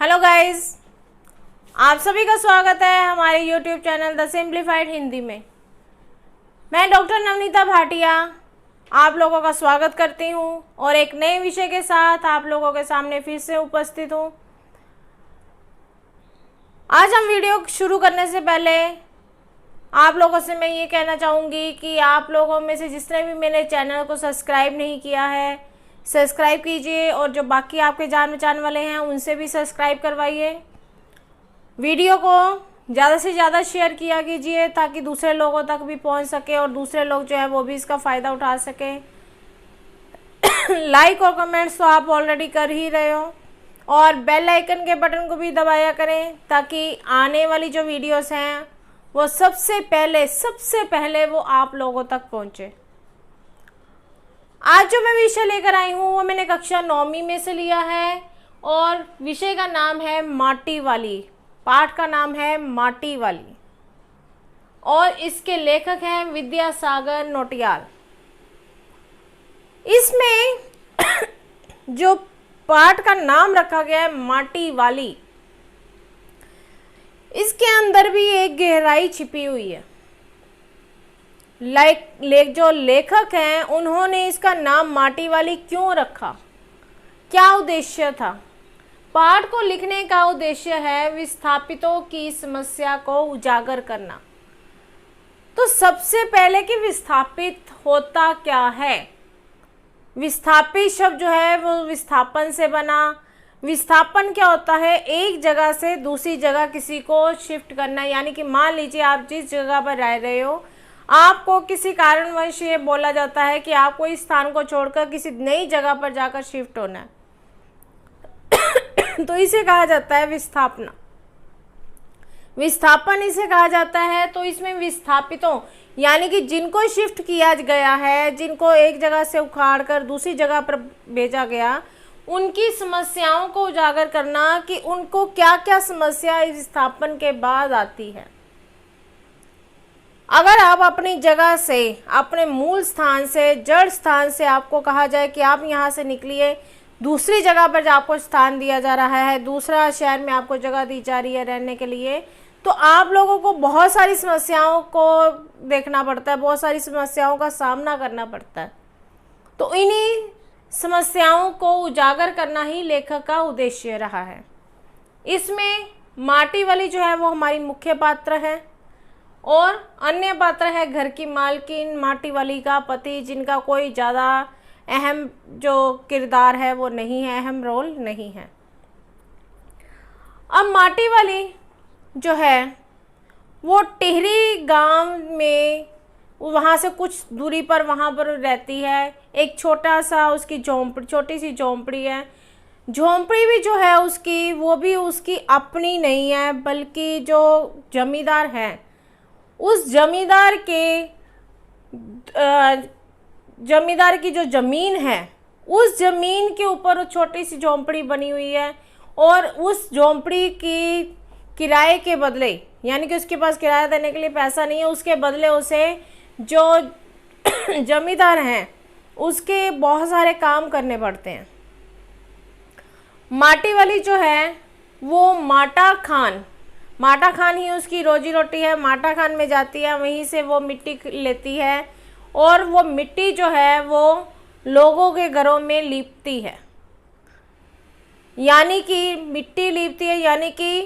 Hello guys, आप सभी का स्वागत है हमारे YouTube channel the simplified Hindi में। मैं डॉक्टर नवनीता भाटिया आप लोगों का स्वागत करती हूं और एक नए विषय के साथ आप लोगों के सामने फिर से उपस्थित हूं। आज हम वीडियो शुरू करने से पहले आप लोगों से मैं ये कहना चाहूँगी कि आप लोगों में से जिसने भी मेरे चैनल को सब्सक्राइब नहीं किया है, सब्सक्राइब कीजिए और जो बाकी आपके जान पहचान वाले हैं उनसे भी सब्सक्राइब करवाइए। वीडियो को ज़्यादा से ज़्यादा शेयर किया कीजिए ताकि दूसरे लोगों तक भी पहुंच सके और दूसरे लोग जो है वो भी इसका फ़ायदा उठा सकें। लाइक और कमेंट्स तो आप ऑलरेडी कर ही रहे हो और बेल आइकन के बटन को भी दबाया करें ताकि आने वाली जो वीडियोस हैं वो सबसे पहले वो आप लोगों तक पहुँचे। आज जो मैं विषय लेकर आई हूँ वो मैंने कक्षा 9वीं में से लिया है और विषय का नाम है माटी वाली, पाठ का नाम है माटी वाली और इसके लेखक हैं विद्यासागर नौटियाल। इसमें जो पाठ का नाम रखा गया है माटी वाली, इसके अंदर भी एक गहराई छिपी हुई है। जो लेखक हैं उन्होंने इसका नाम माटी वाली क्यों रखा, क्या उद्देश्य था? पाठ को लिखने का उद्देश्य है विस्थापितों की समस्या को उजागर करना। तो सबसे पहले कि विस्थापित होता क्या है। विस्थापित शब्द जो है वो विस्थापन से बना। विस्थापन क्या होता है? एक जगह से दूसरी जगह किसी को शिफ्ट करना। यानी कि मान लीजिए आप जिस जगह पर रह रहे हो, आपको किसी कारणवश ये बोला जाता है कि आपको इस स्थान को छोड़कर किसी नई जगह पर जाकर शिफ्ट होना है तो इसे कहा जाता है विस्थापना। विस्थापन इसे कहा जाता है। तो इसमें विस्थापितों यानी कि जिनको शिफ्ट किया गया है, जिनको एक जगह से उखाड़कर दूसरी जगह पर भेजा गया, उनकी समस्याओं को उजागर करना कि उनको क्या क्या समस्या इस विस्थापन के बाद आती है। अगर आप अपनी जगह से, अपने मूल स्थान से, जड़ स्थान से आपको कहा जाए कि आप यहाँ से निकलिए, दूसरी जगह पर आपको स्थान दिया जा रहा है, दूसरा शहर में आपको जगह दी जा रही है रहने के लिए, तो आप लोगों को बहुत सारी समस्याओं को देखना पड़ता है, बहुत सारी समस्याओं का सामना करना पड़ता है। तो इन्हीं समस्याओं को उजागर करना ही लेखक का उद्देश्य रहा है। इसमें माटी वाली जो है वो हमारी मुख्य पात्र है और अन्य पात्र है घर की मालकिन, माटी वाली का पति, जिनका कोई ज़्यादा अहम जो किरदार है वो नहीं है, अहम रोल नहीं है। अब माटी वाली जो है वो टिहरी गांव में, वहाँ से कुछ दूरी पर वहाँ पर रहती है। एक छोटा सा उसकी झोंपड़ी, छोटी सी झोंपड़ी है। झोंपड़ी भी जो है उसकी, वो भी उसकी अपनी नहीं है, बल्कि जो जमींदार है उस जमींदार की जो ज़मीन है उस ज़मीन के ऊपर छोटी सी झोंपड़ी बनी हुई है और उस झोंपड़ी की किराए के बदले, यानी कि उसके पास किराया देने के लिए पैसा नहीं है, उसके बदले उसे जो जमींदार हैं उसके बहुत सारे काम करने पड़ते हैं। माटी वाली जो है वो माटा खान ही उसकी रोजी रोटी है। माटा खान में जाती है, वहीं से वो मिट्टी लेती है और वो मिट्टी जो है वो लोगों के घरों में लीपती है। यानी कि मिट्टी लीपती है, यानी कि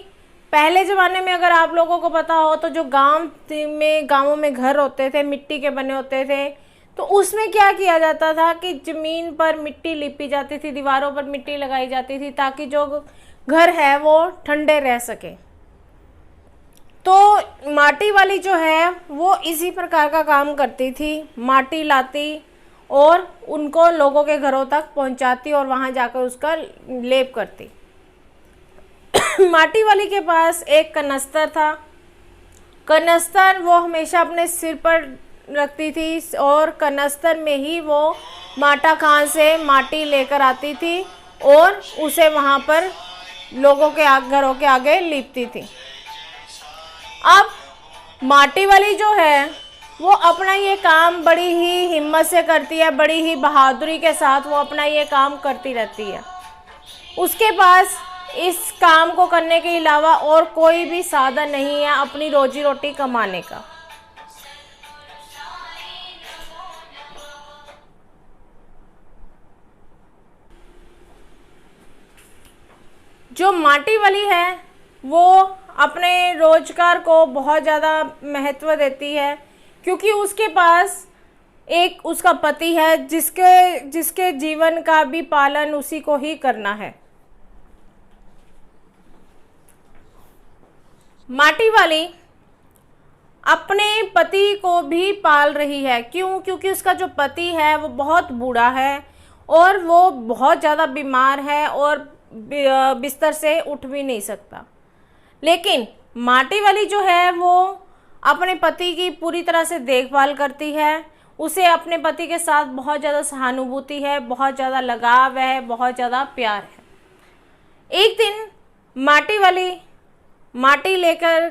पहले ज़माने में अगर आप लोगों को पता हो तो जो गांवों में घर होते थे, मिट्टी के बने होते थे, तो उसमें क्या किया जाता था कि ज़मीन पर मिट्टी लीपी जाती थी, दीवारों पर मिट्टी लगाई जाती थी ताकि जो घर है वो ठंडे रह सके। तो माटी वाली जो है वो इसी प्रकार का काम करती थी, माटी लाती और उनको लोगों के घरों तक पहुंचाती और वहां जाकर उसका लेप करती। माटी वाली के पास एक कनस्तर था। कनस्तर वो हमेशा अपने सिर पर रखती थी और कनस्तर में ही वो माटा खान से माटी लेकर आती थी और उसे वहां पर लोगों के घरों के आगे लीपती थी। अब माटी वाली जो है वो अपना ये काम बड़ी ही हिम्मत से करती है, बड़ी ही बहादुरी के साथ वो अपना ये काम करती रहती है। उसके पास इस काम को करने के अलावा और कोई भी साधन नहीं है अपनी रोजी रोटी कमाने का। जो माटी वाली है वो अपने रोजगार को बहुत ज़्यादा महत्व देती है, क्योंकि उसके पास एक उसका पति है जिसके जीवन का भी पालन उसी को ही करना है। माटी वाली अपने पति को भी पाल रही है। क्यों? क्योंकि उसका जो पति है वो बहुत बूढ़ा है और वो बहुत ज़्यादा बीमार है और बिस्तर से उठ भी नहीं सकता। लेकिन माटी वाली जो है वो अपने पति की पूरी तरह से देखभाल करती है। उसे अपने पति के साथ बहुत ज़्यादा सहानुभूति है, बहुत ज़्यादा लगाव है, बहुत ज़्यादा प्यार है। एक दिन माटी वाली माटी लेकर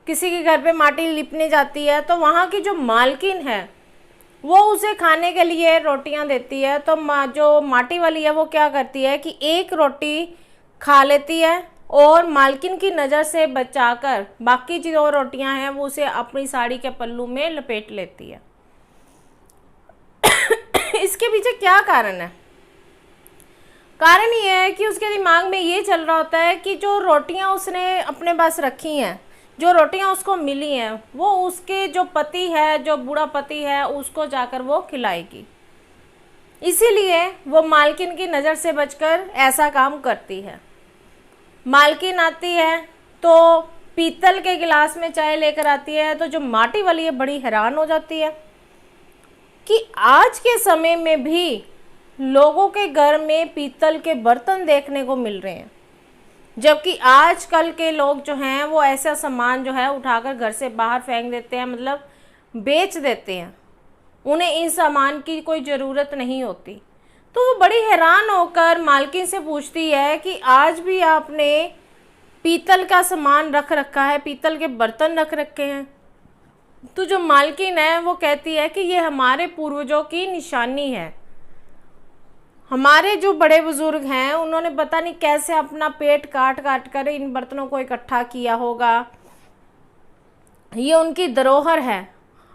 किसी के घर पे माटी लिपने जाती है, तो वहाँ की जो मालकिन है वो उसे खाने के लिए रोटियां देती है। तो जो माटी वाली है वो क्या करती है कि एक रोटी खा लेती है और मालकिन की नज़र से बचाकर बाकी जो रोटियां हैं वो उसे अपनी साड़ी के पल्लू में लपेट लेती है। इसके पीछे क्या कारण है? कारण ये है कि उसके दिमाग में ये चल रहा होता है कि जो रोटियां उसने अपने पास रखी हैं, जो रोटियां उसको मिली हैं, वो उसके जो पति है, जो बूढ़ा पति है, उसको जाकर वो खिलाएगी। इसीलिए वो मालकिन की नज़र से बचकर ऐसा काम करती है। मालकिन आती है तो पीतल के गिलास में चाय लेकर आती है, तो जो माटी वाली है बड़ी हैरान हो जाती है कि आज के समय में भी लोगों के घर में पीतल के बर्तन देखने को मिल रहे हैं, जबकि आजकल के लोग जो हैं वो ऐसा सामान जो है उठाकर घर से बाहर फेंक देते हैं, मतलब बेच देते हैं। उन्हें इन सामान की कोई ज़रूरत नहीं होती। तो वो बड़ी हैरान होकर मालकिन से पूछती है कि आज भी आपने पीतल का सामान रख रखा है, पीतल के बर्तन रख रखे हैं। तो जो मालकिन है वो कहती है कि ये हमारे पूर्वजों की निशानी है। हमारे जो बड़े बुजुर्ग हैं उन्होंने पता नहीं कैसे अपना पेट काट काट कर इन बर्तनों को इकट्ठा किया होगा, ये उनकी धरोहर है।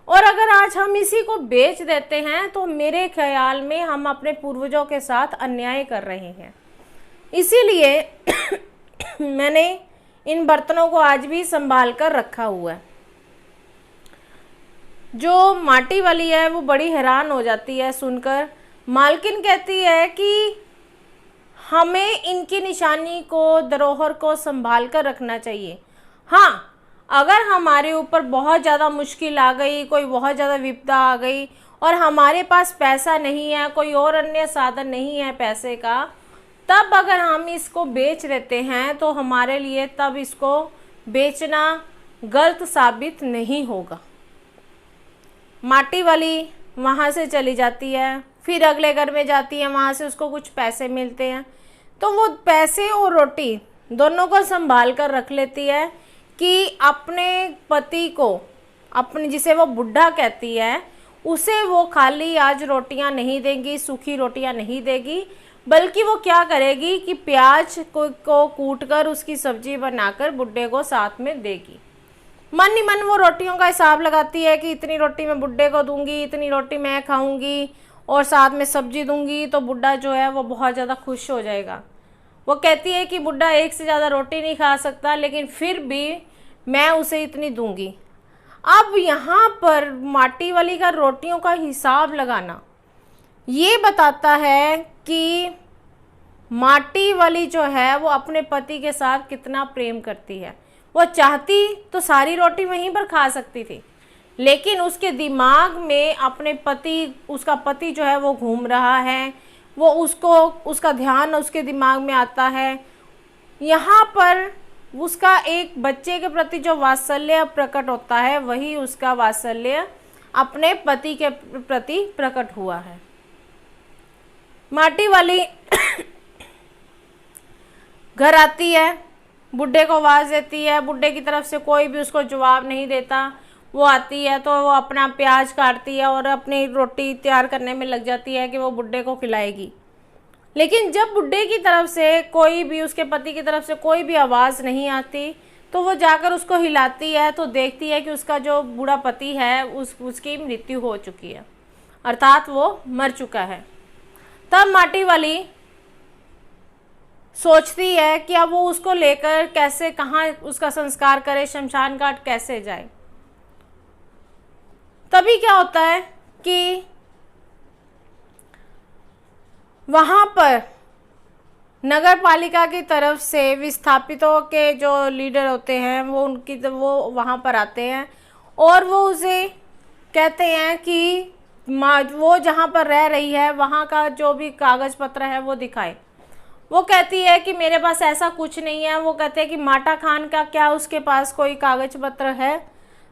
और अगर आज हम इसी को बेच देते हैं तो मेरे ख्याल में हम अपने पूर्वजों के साथ अन्याय कर रहे हैं। इसीलिए मैंने इन बर्तनों को आज भी संभाल कर रखा हुआ है। जो माटी वाली है वो बड़ी हैरान हो जाती है सुनकर। मालकिन कहती है कि हमें इनकी निशानी को, धरोहर को संभाल कर रखना चाहिए। हाँ, अगर हमारे ऊपर बहुत ज़्यादा मुश्किल आ गई, कोई बहुत ज़्यादा विपदा आ गई और हमारे पास पैसा नहीं है, कोई और अन्य साधन नहीं है पैसे का, तब अगर हम इसको बेच देते हैं तो हमारे लिए तब इसको बेचना गलत साबित नहीं होगा। माटी वाली वहाँ से चली जाती है, फिर अगले घर में जाती है, वहाँ से उसको कुछ पैसे मिलते हैं, तो वो पैसे और रोटी दोनों को संभाल कर रख लेती है कि अपने पति को, अपने जिसे वो बुढ़ा कहती है, उसे वो खाली आज रोटियां नहीं देगी, सूखी रोटियां नहीं देगी, बल्कि वो क्या करेगी कि प्याज को कूट कर उसकी सब्जी बनाकर बुढ़े को साथ में देगी। मन ही मन वो रोटियों का हिसाब लगाती है कि इतनी रोटी मैं बुढ़े को दूंगी, इतनी रोटी मैं खाऊंगी और साथ में सब्जी दूंगी, तो बुढ़ा जो है वो बहुत ज़्यादा खुश हो जाएगा। वो कहती है कि बुढ़ा एक से ज़्यादा रोटी नहीं खा सकता, लेकिन फिर भी मैं उसे इतनी दूंगी। अब यहाँ पर माटी वाली का रोटियों का हिसाब लगाना ये बताता है कि माटी वाली जो है वो अपने पति के साथ कितना प्रेम करती है। वो चाहती तो सारी रोटी वहीं पर खा सकती थी, लेकिन उसके दिमाग में अपने पति, उसका पति जो है वो घूम रहा है, वो उसका ध्यान उसके दिमाग में आता है। यहाँ पर उसका एक बच्चे के प्रति जो वात्सल्य प्रकट होता है, वही उसका वात्सल्य अपने पति के प्रति प्रकट हुआ है। माटी वाली घर आती है, बुढ़े को आवाज़ देती है, बुढ़े की तरफ से कोई भी उसको जवाब नहीं देता। वो आती है तो वो अपना प्याज काटती है और अपनी रोटी तैयार करने में लग जाती है कि वो बुढ़े को खिलाएगी। लेकिन जब बुड्ढे की तरफ से कोई भी, उसके पति की तरफ से कोई भी आवाज़ नहीं आती, तो वो जाकर उसको हिलाती है तो देखती है कि उसका जो बूढ़ा पति है उसकी मृत्यु हो चुकी है, अर्थात वो मर चुका है। तब माटी वाली सोचती है कि अब वो उसको लेकर कैसे, कहाँ उसका संस्कार करे, शमशान घाट कैसे जाए। तभी क्या होता है कि वहाँ पर नगर पालिका की तरफ से विस्थापितों के जो लीडर होते हैं वो वहाँ पर आते हैं और वो उसे कहते हैं कि वो जहाँ पर रह रही है वहाँ का जो भी कागज़ पत्र है वो दिखाए। वो कहती है कि मेरे पास ऐसा कुछ नहीं है। वो कहते हैं कि माटा खान का क्या उसके पास कोई कागज़ पत्र है?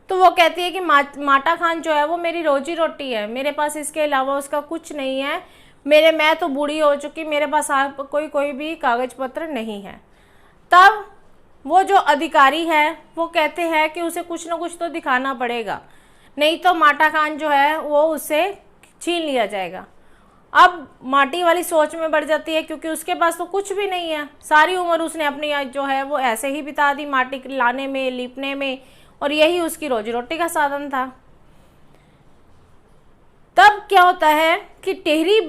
तो वो कहती है कि माटा खान जो है वो मेरी रोजी रोटी है, मेरे पास इसके अलावा उसका कुछ नहीं है। मैं तो बूढ़ी हो चुकी, मेरे पास कोई भी कागज़ पत्र नहीं है। तब वो जो अधिकारी है वो कहते हैं कि उसे कुछ ना कुछ तो दिखाना पड़ेगा, नहीं तो माटा खान जो है वो उसे छीन लिया जाएगा। अब माटी वाली सोच में बढ़ जाती है क्योंकि उसके पास तो कुछ भी नहीं है। सारी उम्र उसने अपनी जो है वो ऐसे ही बिता दी, माटी लाने में, लीपने में, और यही उसकी रोजी रोटी का साधन था। तब क्या होता है कि टेहरी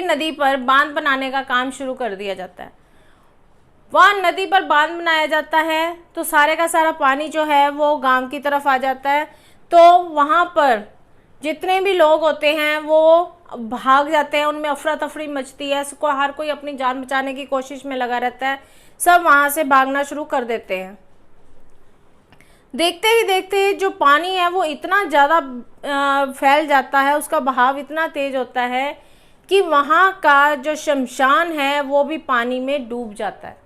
नदी पर बांध बनाने का काम शुरू कर दिया जाता है। वहाँ नदी पर बांध बनाया जाता है तो सारे का सारा पानी जो है वो गांव की तरफ आ जाता है। तो वहाँ पर जितने भी लोग होते हैं वो भाग जाते हैं, उनमें अफरा तफरी मचती है, हर कोई अपनी जान बचाने की कोशिश में लगा रहता है। सब वहाँ से भागना शुरू कर देते हैं। देखते ही देखते जो पानी है वो इतना ज़्यादा फैल जाता है, उसका बहाव इतना तेज होता है कि वहाँ का जो शमशान है वो भी पानी में डूब जाता है।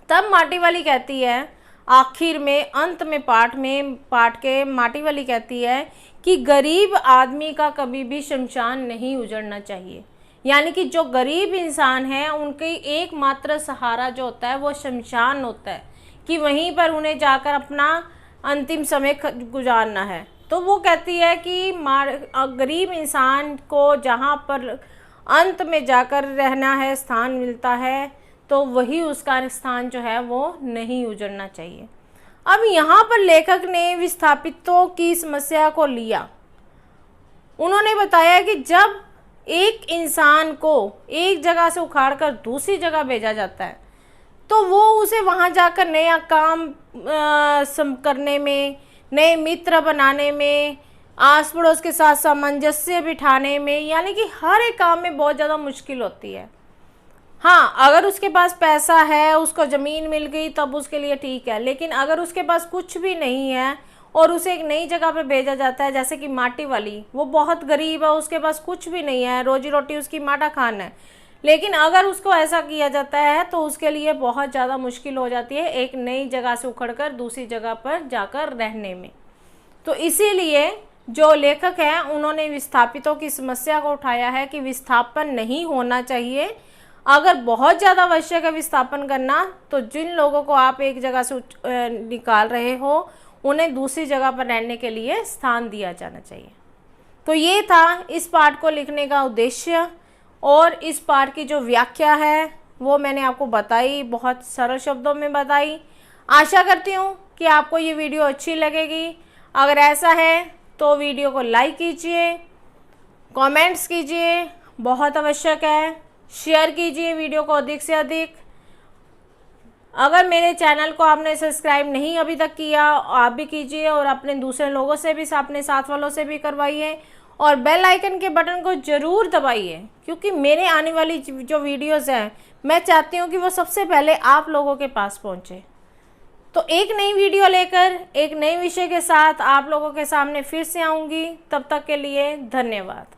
तब माटी वाली कहती है, आखिर में अंत में पाठ के माटी वाली कहती है कि गरीब आदमी का कभी भी शमशान नहीं उजड़ना चाहिए। यानी कि जो गरीब इंसान है उनके एकमात्र सहारा जो होता है वो शमशान होता है, कि वहीं पर उन्हें जाकर अपना अंतिम समय गुजारना है। तो वो कहती है कि गरीब इंसान को जहाँ पर अंत में जाकर रहना है, स्थान मिलता है, तो वही उसका स्थान जो है वो नहीं उजड़ना चाहिए। अब यहाँ पर लेखक ने विस्थापितों की समस्या को लिया। उन्होंने बताया कि जब एक इंसान को एक जगह से उखाड़कर दूसरी जगह भेजा जाता है तो वो उसे वहाँ जाकर नया काम करने में, नए मित्र बनाने में, आस पड़ोस के साथ सामंजस्य बिठाने में, यानी कि हर एक काम में बहुत ज़्यादा मुश्किल होती है। हाँ, अगर उसके पास पैसा है, उसको ज़मीन मिल गई तब उसके लिए ठीक है, लेकिन अगर उसके पास कुछ भी नहीं है और उसे एक नई जगह पे भेजा जाता है, जैसे कि माटी वाली, वो बहुत गरीब है, उसके पास कुछ भी नहीं है, रोजी रोटी उसकी माटा खान है, लेकिन अगर उसको ऐसा किया जाता है तो उसके लिए बहुत ज़्यादा मुश्किल हो जाती है एक नई जगह से उखड़कर दूसरी जगह पर जाकर रहने में। तो इसीलिए जो लेखक हैं उन्होंने विस्थापितों की समस्या को उठाया है कि विस्थापन नहीं होना चाहिए। अगर बहुत ज़्यादा आवश्यक है विस्थापन करना तो जिन लोगों को आप एक जगह से निकाल रहे हो उन्हें दूसरी जगह पर रहने के लिए स्थान दिया जाना चाहिए। तो ये था इस पाठ को लिखने का उद्देश्य, और इस पाठ की जो व्याख्या है वो मैंने आपको बताई, बहुत सरल शब्दों में बताई। आशा करती हूँ कि आपको ये वीडियो अच्छी लगेगी। अगर ऐसा है तो वीडियो को लाइक कीजिए, कमेंट्स कीजिए, बहुत आवश्यक है, शेयर कीजिए वीडियो को अधिक से अधिक। अगर मेरे चैनल को आपने सब्सक्राइब नहीं अभी तक किया, आप भी कीजिए और अपने दूसरे लोगों से भी, अपने साथ वालों से भी करवाइए, और बेल आइकन के बटन को ज़रूर दबाइए, क्योंकि मेरे आने वाली जो वीडियोस हैं मैं चाहती हूँ कि वो सबसे पहले आप लोगों के पास पहुँचे। तो एक नई वीडियो लेकर एक नए विषय के साथ आप लोगों के सामने फिर से आऊँगी। तब तक के लिए धन्यवाद।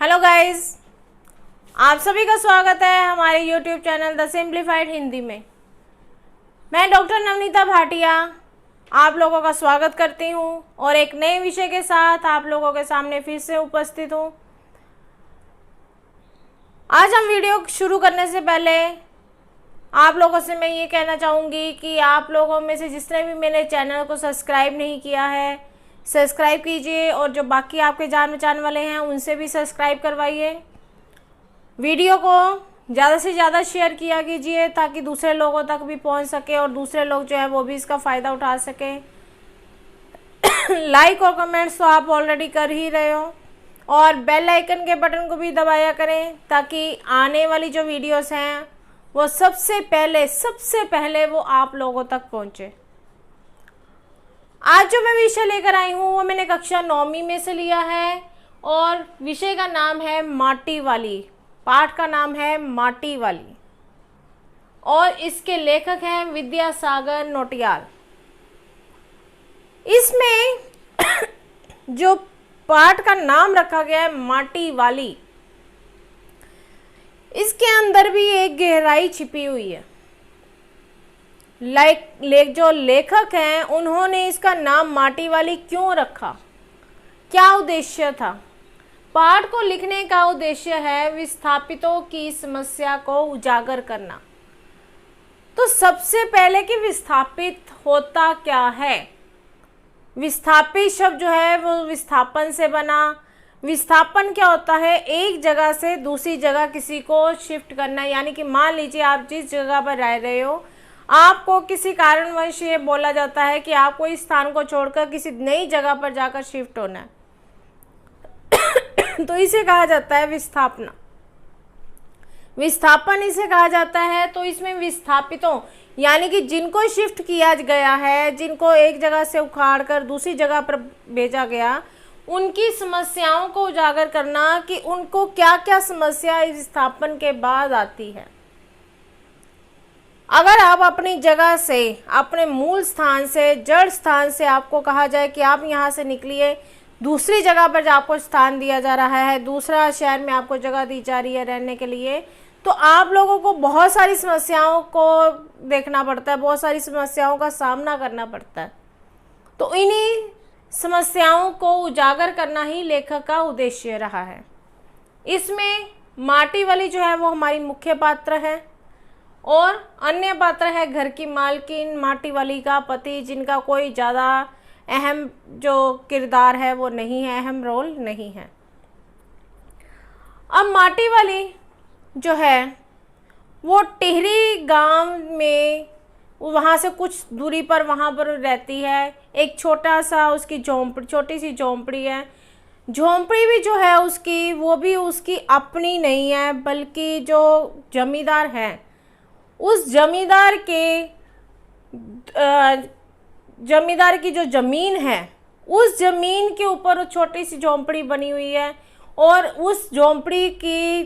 हेलो गाइस, आप सभी का स्वागत है हमारे YouTube channel the simplified Hindi में। मैं डॉक्टर नवनीता भाटिया आप लोगों का स्वागत करती हूँ और एक नए विषय के साथ आप लोगों के सामने फिर से उपस्थित हूँ। आज हम वीडियो शुरू करने से पहले आप लोगों से मैं ये कहना चाहूँगी कि आप लोगों में से जिसने भी मेरे चैनल को सब्सक्राइब नहीं किया है, सब्सक्राइब कीजिए, और जो बाकी आपके जान पहचान वाले हैं उनसे भी सब्सक्राइब करवाइए। वीडियो को ज़्यादा से ज़्यादा शेयर किया कीजिए ताकि दूसरे लोगों तक भी पहुंच सके और दूसरे लोग जो है वो भी इसका फ़ायदा उठा सकें। लाइक और कमेंट्स तो आप ऑलरेडी कर ही रहे हो, और बेल आइकन के बटन को भी दबाया करें ताकि आने वाली जो वीडियोस हैं वो सबसे पहले वो आप लोगों तक पहुंचे। आज जो मैं विषय लेकर आई हूँ वो मैंने कक्षा 9वीं में से लिया है, और विषय का नाम है माटी वाली, पाठ का नाम है माटी वाली, और इसके लेखक हैं विद्यासागर नौटियाल। इसमें जो पाठ का नाम रखा गया है माटी वाली, इसके अंदर भी एक गहराई छिपी हुई है। जो लेखक हैं उन्होंने इसका नाम माटी वाली क्यों रखा, क्या उद्देश्य था? पाठ को लिखने का उद्देश्य है विस्थापितों की समस्या को उजागर करना। तो सबसे पहले कि विस्थापित होता क्या है। विस्थापित शब्द जो है वो विस्थापन से बना। विस्थापन क्या होता है? एक जगह से दूसरी जगह किसी को शिफ्ट करना। यानी कि मान लीजिए आप जिस जगह पर रह रहे हो, आपको किसी कारणवश ये बोला जाता है कि आपको इस स्थान को छोड़कर किसी नई जगह पर जाकर शिफ्ट होना है, तो इसे कहा जाता है विस्थापना। विस्थापन इसे कहा जाता है। तो इसमें विस्थापितों यानी कि जिनको शिफ्ट किया गया है, जिनको एक जगह से उखाड़कर दूसरी जगह पर भेजा गया, उनकी समस्याओं को उजागर करना कि उनको क्या क्या समस्या इस विस्थापन के बाद आती है। अगर आप अपनी जगह से, अपने मूल स्थान से, जड़ स्थान से आपको कहा जाए कि आप यहाँ से निकलिए, दूसरी जगह पर आपको स्थान दिया जा रहा है, दूसरा शहर में आपको जगह दी जा रही है रहने के लिए, तो आप लोगों को बहुत सारी समस्याओं को देखना पड़ता है, बहुत सारी समस्याओं का सामना करना पड़ता है। तो इन्हीं समस्याओं को उजागर करना ही लेखक का उद्देश्य रहा है। इसमें माटी वाली जो है वो हमारी मुख्य पात्र है, और अन्य पात्र है घर की मालकिन, माटी वाली का पति, जिनका कोई ज़्यादा अहम जो किरदार है वो नहीं है, अहम रोल नहीं है। अब माटी वाली जो है वो टिहरी गांव में, वहाँ से कुछ दूरी पर वहाँ पर रहती है। एक छोटा सा उसकी झोंपड़ी, छोटी सी झोंपड़ी है। झोंपड़ी भी जो है उसकी, वो भी उसकी अपनी नहीं है, बल्कि जो जमींदार है उस जमींदार की जो ज़मीन है, उस ज़मीन के ऊपर छोटी सी झोंपड़ी बनी हुई है, और उस झोंपड़ी की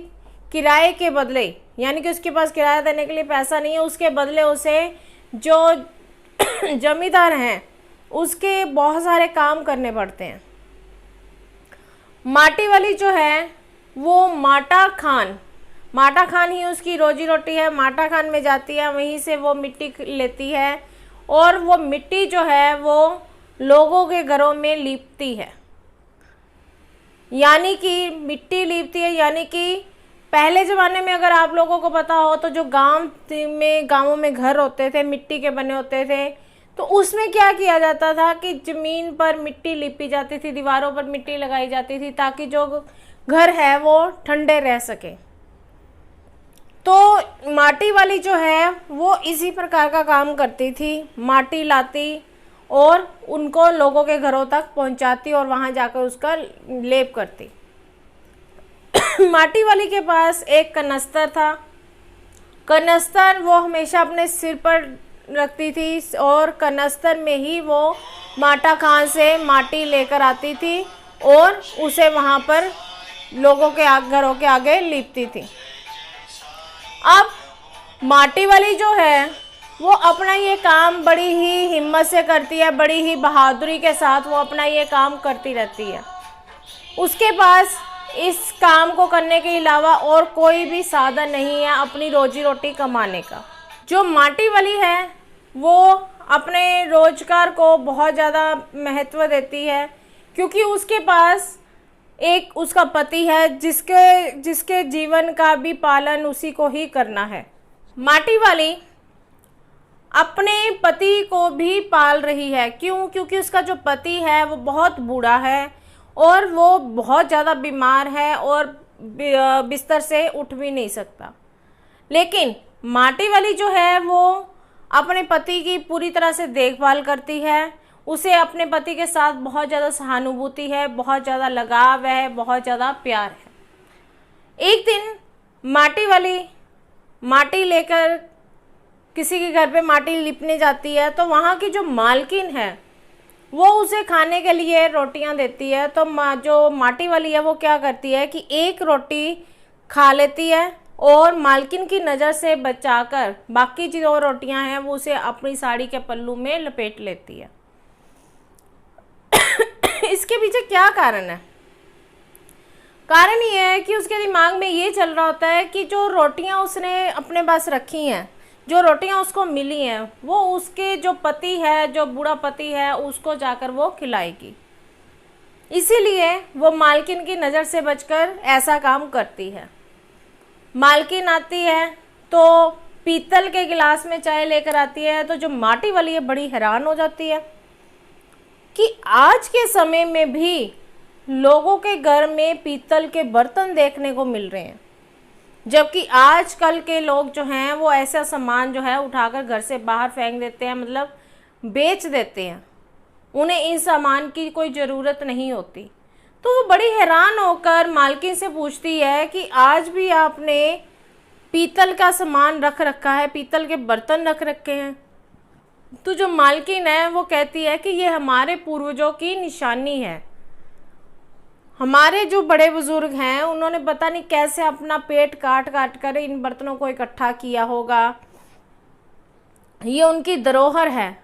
किराए के बदले, यानी कि उसके पास किराया देने के लिए पैसा नहीं है, उसके बदले उसे जो जमींदार हैं उसके बहुत सारे काम करने पड़ते हैं। माटी वाली जो है वो माटा खान ही उसकी रोजी रोटी है। माटा खान में जाती है, वहीं से वो मिट्टी लेती है, और वो मिट्टी जो है वो लोगों के घरों में लीपती है। यानी कि मिट्टी लीपती है, यानी कि पहले ज़माने में अगर आप लोगों को पता हो तो जो गांवों में घर होते थे, मिट्टी के बने होते थे, तो उसमें क्या किया जाता था कि ज़मीन पर मिट्टी लिपी जाती थी, दीवारों पर मिट्टी लगाई जाती थी ताकि जो घर है वो ठंडे रह सके। तो माटी वाली जो है वो इसी प्रकार का काम करती थी, माटी लाती और उनको लोगों के घरों तक पहुंचाती और वहां जाकर उसका लेप करती। माटी वाली के पास एक कनस्तर था। कनस्तर वो हमेशा अपने सिर पर रखती थी, और कनस्तर में ही वो माटा खान से माटी लेकर आती थी और उसे वहाँ पर लोगों के घरों के आगे लीपती थी। अब माटी वाली जो है वो अपना ये काम बड़ी ही हिम्मत से करती है, बड़ी ही बहादुरी के साथ वो अपना ये काम करती रहती है। उसके पास इस काम को करने के अलावा और कोई भी साधन नहीं है अपनी रोजी रोटी कमाने का। जो माटी वाली है वो अपने रोजगार को बहुत ज़्यादा महत्व देती है, क्योंकि उसके पास एक उसका पति है जिसके जिसके जीवन का भी पालन उसी को ही करना है। माटी वाली अपने पति को भी पाल रही है। क्यों? क्योंकि उसका जो पति है वो बहुत बूढ़ा है और वो बहुत ज़्यादा बीमार है और बिस्तर से उठ भी नहीं सकता। लेकिन माटी वाली जो है वो अपने पति की पूरी तरह से देखभाल करती है। उसे अपने पति के साथ बहुत ज़्यादा सहानुभूति है, बहुत ज़्यादा लगाव है, बहुत ज़्यादा प्यार है। एक दिन माटी वाली माटी लेकर किसी के घर पे माटी लिपने जाती है, तो वहाँ की जो मालकिन है वो उसे खाने के लिए रोटियां देती है। तो जो माटी वाली है वो क्या करती है कि एक रोटी खा लेती है और मालकिन की नज़र से बचाकर बाकी जो रोटियां हैं वो उसे अपनी साड़ी के पल्लू में लपेट लेती है। इसके पीछे क्या कारण है? कारण ये है कि उसके दिमाग में ये चल रहा होता है कि जो रोटियां उसने अपने पास रखी हैं, जो रोटियां उसको मिली हैं, वो उसके जो पति है, जो बूढ़ा पति है, उसको जाकर वो खिलाएगी। इसीलिए वो मालकिन की नज़र से बचकर ऐसा काम करती है। मालकिन आती है तो पीतल के गिलास में चाय लेकर आती है, तो जो माटी वाली है बड़ी हैरान हो जाती है कि आज के समय में भी लोगों के घर में पीतल के बर्तन देखने को मिल रहे हैं, जबकि आजकल के लोग जो हैं वो ऐसा सामान जो है उठाकर घर से बाहर फेंक देते हैं, मतलब बेच देते हैं। उन्हें इन सामान की कोई ज़रूरत नहीं होती। तो वो बड़ी हैरान होकर मालकिन से पूछती है कि आज भी आपने पीतल का सामान रख रखा है, पीतल के बर्तन रख रखे हैं। तो जो मालकिन है वो कहती है कि ये हमारे पूर्वजों की निशानी है। हमारे जो बड़े बुजुर्ग हैं उन्होंने पता नहीं कैसे अपना पेट काट काट कर इन बर्तनों को इकट्ठा किया होगा, ये उनकी धरोहर है।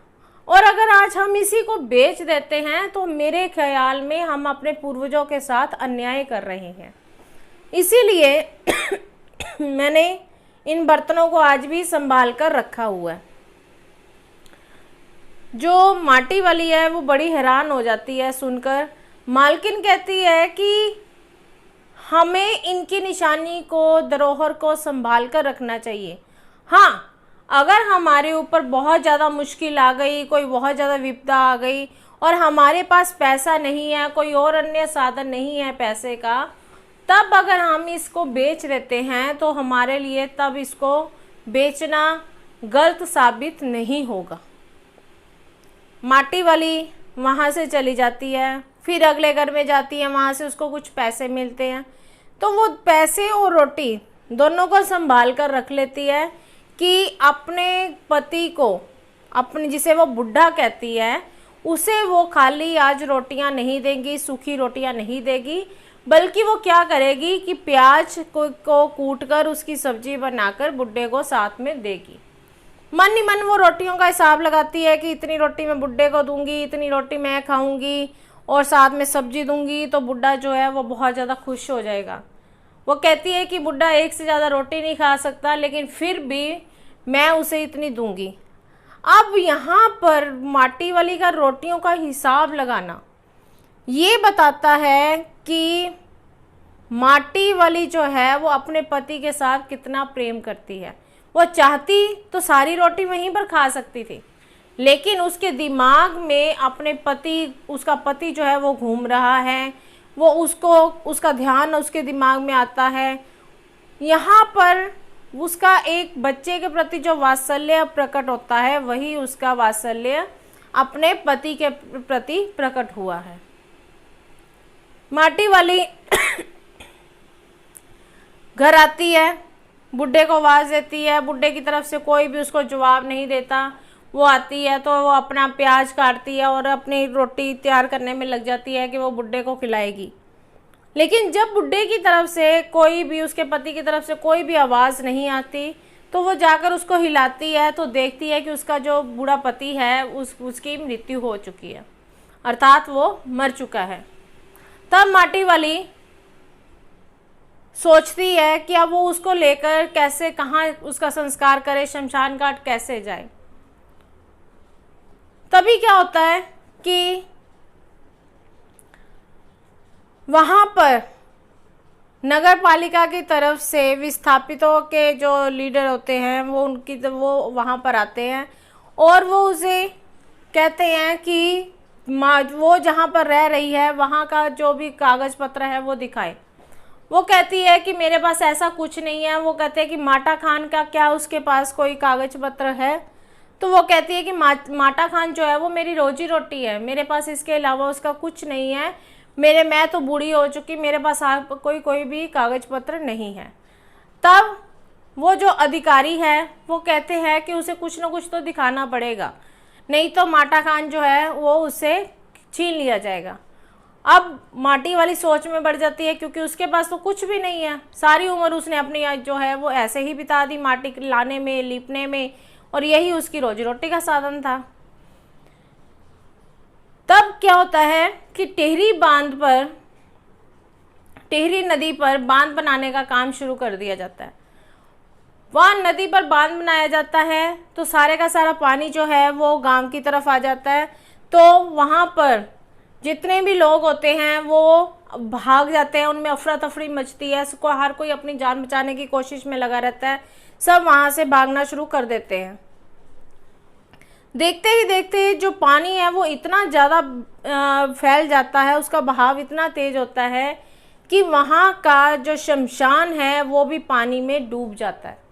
और अगर आज हम इसी को बेच देते हैं तो मेरे ख्याल में हम अपने पूर्वजों के साथ अन्याय कर रहे हैं। इसीलिए मैंने इन बर्तनों को आज भी संभाल कर रखा हुआ है। जो माटी वाली है वो बड़ी हैरान हो जाती है सुनकर। मालकिन कहती है कि हमें इनकी निशानी को, धरोहर को संभाल कर रखना चाहिए। हाँ, अगर हमारे ऊपर बहुत ज़्यादा मुश्किल आ गई, कोई बहुत ज़्यादा विपदा आ गई और हमारे पास पैसा नहीं है, कोई और अन्य साधन नहीं है पैसे का, तब अगर हम इसको बेच देते हैं तो हमारे लिए तब इसको बेचना गलत साबित नहीं होगा। माटी वाली वहाँ से चली जाती है, फिर अगले घर में जाती है, वहाँ से उसको कुछ पैसे मिलते हैं, तो वो पैसे और रोटी दोनों को संभाल कर रख लेती है कि अपने पति को, अपने जिसे वो बुढ़ा कहती है, उसे वो खाली आज रोटियां नहीं देगी, सूखी रोटियां नहीं देगी, बल्कि वो क्या करेगी कि प्याज को कूटकर उसकी सब्जी बनाकर बुढ़े को साथ में देगी। मन ही मन वो रोटियों का हिसाब लगाती है कि इतनी रोटी मैं बुढ़े को दूंगी, इतनी रोटी मैं खाऊंगी और साथ में सब्जी दूंगी, तो बुढ़ा जो है वो बहुत ज़्यादा खुश हो जाएगा। वो कहती है कि बुढ़ा एक से ज़्यादा रोटी नहीं खा सकता, लेकिन फिर भी मैं उसे इतनी दूंगी। अब यहाँ पर माटी वाली का रोटियों का हिसाब लगाना ये बताता है कि माटी वाली जो है वो अपने पति के साथ कितना प्रेम करती है। वो चाहती तो सारी रोटी वहीं पर खा सकती थी, लेकिन उसके दिमाग में अपने पति, उसका पति जो है वो घूम रहा है, वो उसका ध्यान उसके दिमाग में आता है। यहाँ पर उसका एक बच्चे के प्रति जो वात्सल्य प्रकट होता है, वही उसका वात्सल्य अपने पति के प्रति प्रकट हुआ है। माटी वाली घर आती है, बुढ़े को आवाज़ देती है, बुढ़े की तरफ से कोई भी उसको जवाब नहीं देता। वो आती है तो वो अपना प्याज काटती है और अपनी रोटी तैयार करने में लग जाती है कि वो बुढ़े को खिलाएगी। लेकिन जब बुढ़े की तरफ से कोई भी, उसके पति की तरफ से कोई भी आवाज़ नहीं आती, तो वो जाकर उसको हिलाती है तो देखती है कि उसका जो बूढ़ा पति है उसकी मृत्यु हो चुकी है, अर्थात वो मर चुका है। तब माटी वाली सोचती है कि अब वो उसको लेकर कैसे, कहाँ उसका संस्कार करे, शमशान घाट कैसे जाए। तभी क्या होता है कि वहाँ पर नगर पालिका की तरफ से विस्थापितों के जो लीडर होते हैं वो वहाँ पर आते हैं और वो उसे कहते हैं कि वो जहाँ पर रह रही है वहाँ का जो भी कागज़ पत्र है वो दिखाए। वो कहती है कि मेरे पास ऐसा कुछ नहीं है। वो कहते हैं कि माटा खान का क्या उसके पास कोई कागज़ पत्र है? तो वो कहती है कि माटा खान जो है वो मेरी रोजी रोटी है, मेरे पास इसके अलावा उसका कुछ नहीं है। मैं तो बूढ़ी हो चुकी, मेरे पास कोई भी कागज़ पत्र नहीं है। तब वो जो अधिकारी है वो कहते हैं कि उसे कुछ ना कुछ तो दिखाना पड़ेगा, नहीं तो माटा खान जो है वो उसे छीन लिया जाएगा। अब माटी वाली सोच में बढ़ जाती है क्योंकि उसके पास तो कुछ भी नहीं है। सारी उम्र उसने अपनी जो है वो ऐसे ही बिता दी माटी लाने में, लीपने में, और यही उसकी रोजी रोटी का साधन था। तब क्या होता है कि टिहरी नदी पर बांध बनाने का काम शुरू कर दिया जाता है। वहाँ नदी पर बांध बनाया जाता है तो सारे का सारा पानी जो है वो गांव की तरफ आ जाता है। तो वहाँ पर जितने भी लोग होते हैं वो भाग जाते हैं, उनमें अफरा तफरी मचती है, हर कोई अपनी जान बचाने की कोशिश में लगा रहता है। सब वहाँ से भागना शुरू कर देते हैं। देखते ही देखते जो पानी है वो इतना ज़्यादा फैल जाता है, उसका बहाव इतना तेज होता है कि वहाँ का जो शमशान है वो भी पानी में डूब जाता है।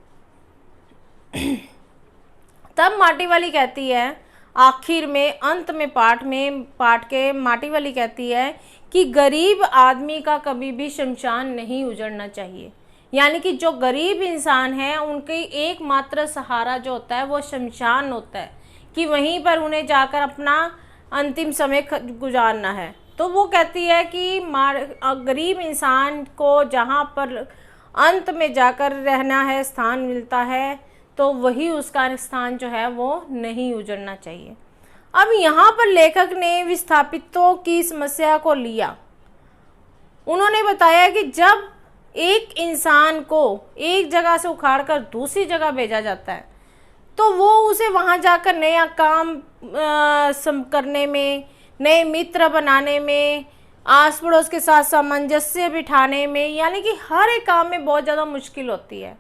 तब माटी वाली कहती है, आखिर में अंत में पाठ के माटी वाली कहती है कि गरीब आदमी का कभी भी शमशान नहीं उजड़ना चाहिए। यानी कि जो गरीब इंसान है उनकी एकमात्र सहारा जो होता है वो शमशान होता है, कि वहीं पर उन्हें जाकर अपना अंतिम समय गुजारना है। तो वो कहती है कि गरीब इंसान को जहाँ पर अंत में जाकर रहना है, स्थान मिलता है, तो वही उसका स्थान जो है वो नहीं उजड़ना चाहिए। अब यहाँ पर लेखक ने विस्थापितों की समस्या को लिया। उन्होंने बताया कि जब एक इंसान को एक जगह से उखाड़कर दूसरी जगह भेजा जाता है तो वो उसे वहाँ जाकर नया काम करने में, नए मित्र बनाने में, आस पड़ोस के साथ सामंजस्य बिठाने में, यानी कि हर एक काम में बहुत ज़्यादा मुश्किल होती है।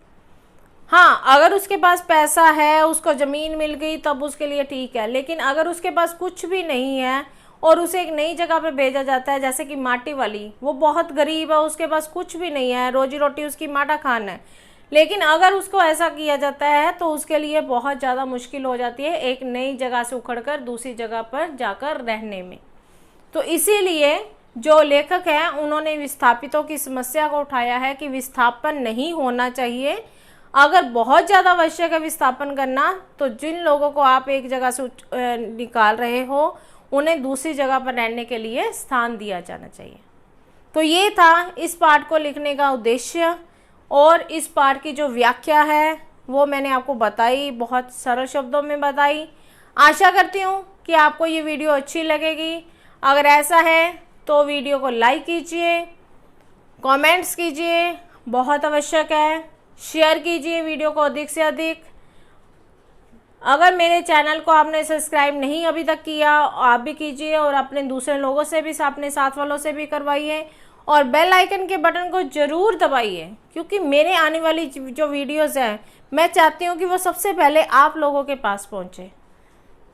हाँ, अगर उसके पास पैसा है, उसको ज़मीन मिल गई तब उसके लिए ठीक है, लेकिन अगर उसके पास कुछ भी नहीं है और उसे एक नई जगह पे भेजा जाता है, जैसे कि माटी वाली, वो बहुत गरीब है, उसके पास कुछ भी नहीं है, रोजी रोटी उसकी माटा खान है, लेकिन अगर उसको ऐसा किया जाता है तो उसके लिए बहुत ज़्यादा मुश्किल हो जाती है एक नई जगह से उखड़कर दूसरी जगह पर जाकर रहने में। तो इसीलिए जो लेखक हैं उन्होंने विस्थापितों की समस्या को उठाया है कि विस्थापन नहीं होना चाहिए। अगर बहुत ज़्यादा आवश्यक है विस्थापन करना तो जिन लोगों को आप एक जगह से निकाल रहे हो उन्हें दूसरी जगह पर रहने के लिए स्थान दिया जाना चाहिए। तो ये था इस पाठ को लिखने का उद्देश्य, और इस पाठ की जो व्याख्या है वो मैंने आपको बताई, बहुत सरल शब्दों में बताई। आशा करती हूँ कि आपको ये वीडियो अच्छी लगेगी। अगर ऐसा है तो वीडियो को लाइक कीजिए, कमेंट्स कीजिए, बहुत आवश्यक है, शेयर कीजिए वीडियो को अधिक से अधिक। अगर मेरे चैनल को आपने सब्सक्राइब नहीं अभी तक किया, आप भी कीजिए और अपने दूसरे लोगों से भी, अपने साथ वालों से भी करवाइए, और बेल आइकन के बटन को ज़रूर दबाइए, क्योंकि मेरे आने वाली जो वीडियोज़ हैं मैं चाहती हूँ कि वो सबसे पहले आप लोगों के पास पहुँचे।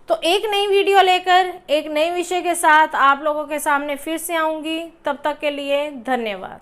तो एक नई वीडियो लेकर एक नए विषय के साथ आप लोगों के सामने फिर से आऊँगी। तब तक के लिए धन्यवाद।